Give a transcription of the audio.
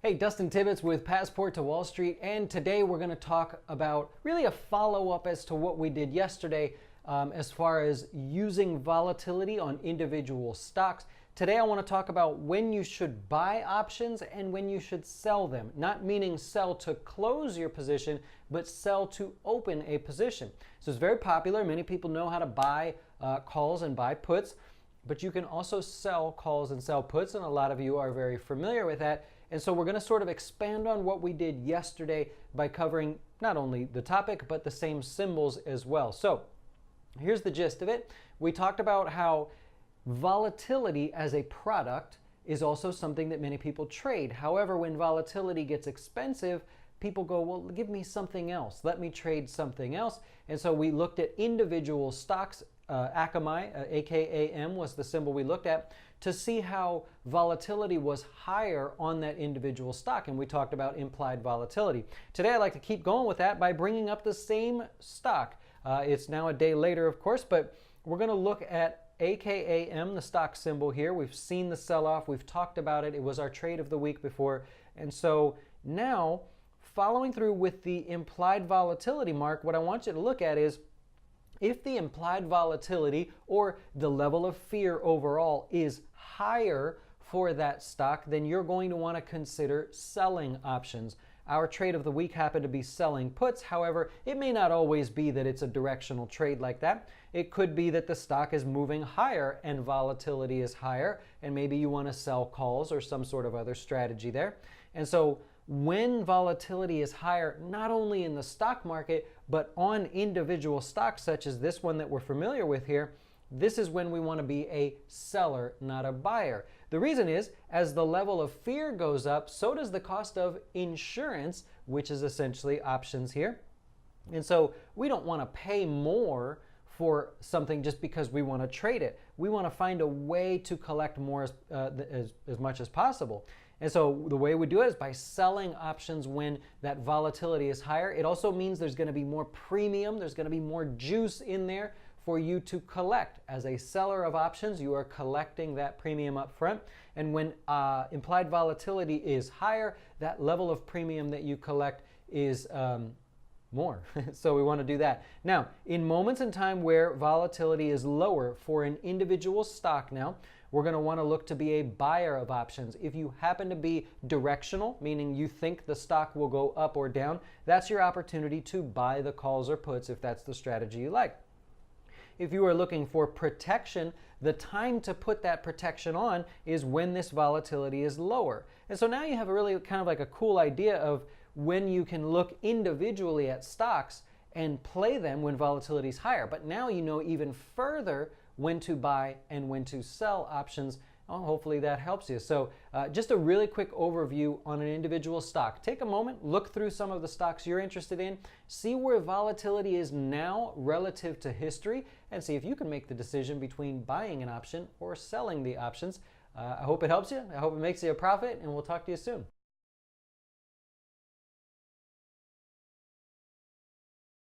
Hey, Dustin Tibbetts with Passport to Wall Street, and today we're going to talk about really a follow-up as to what we did yesterday as far as using volatility on individual stocks. Today I want to talk about when you should buy options and when you should sell them. Not meaning sell to close your position, but sell to open a position. So it's very popular. Many people know how to buy calls and buy puts, but you can also sell calls and sell puts, and a lot of you are very familiar with that. And so we're going to sort of expand on what we did yesterday by covering not only the topic, but the same symbols as well. So here's the gist of it. We talked about how volatility as a product is also something that many people trade. However, when volatility gets expensive, people go, well, give me something else. Let me trade something else. And so we looked at individual stocks. Akamai, AKAM was the symbol we looked at, to see how volatility was higher on that individual stock. And we talked about implied volatility. Today I'd like to keep going with that by bringing up the same stock. It's now a day later, of course, but we're going to look at AKAM, the stock symbol here. We've seen the sell-off. We've talked about it. It was our trade of the week before. And so now, following through with the implied volatility mark, what I want you to look at is if the implied volatility or the level of fear overall is higher for that stock, then you're going to want to consider selling options. Our trade of the week happened to be selling puts. However, it may not always be that it's a directional trade like that. It could be that the stock is moving higher and volatility is higher, and maybe you want to sell calls or some sort of other strategy there. And so when volatility is higher, not only in the stock market, but on individual stocks such as this one that we're familiar with here, this is when we want to be a seller, not a buyer. The reason is, as the level of fear goes up, so does the cost of insurance, which is essentially options here. And so we don't want to pay more for something just because we want to trade it. We want to find a way to collect more as much as possible. And so the way we do it is by selling options when that volatility is higher. It also means there's going to be more premium, there's going to be more juice in there for you to collect. As a seller of options, you are collecting that premium up front. And when implied volatility is higher, that level of premium that you collect is more. So we want to do that. Now, in moments in time where volatility is lower for an individual stock now, we're going to want to look to be a buyer of options. If you happen to be directional, meaning you think the stock will go up or down, that's your opportunity to buy the calls or puts if that's the strategy you like. If you are looking for protection, the time to put that protection on is when this volatility is lower. And so now you have a really kind of like a cool idea of when you can look individually at stocks and play them when volatility is higher. But now you know even further when to buy and when to sell options. Oh, hopefully that helps you. So just a really quick overview on an individual stock. Take a moment, look through some of the stocks you're interested in, see where volatility is now relative to history, and see if you can make the decision between buying an option or selling the options. I hope it helps you. I hope it makes you a profit, and we'll talk to you soon.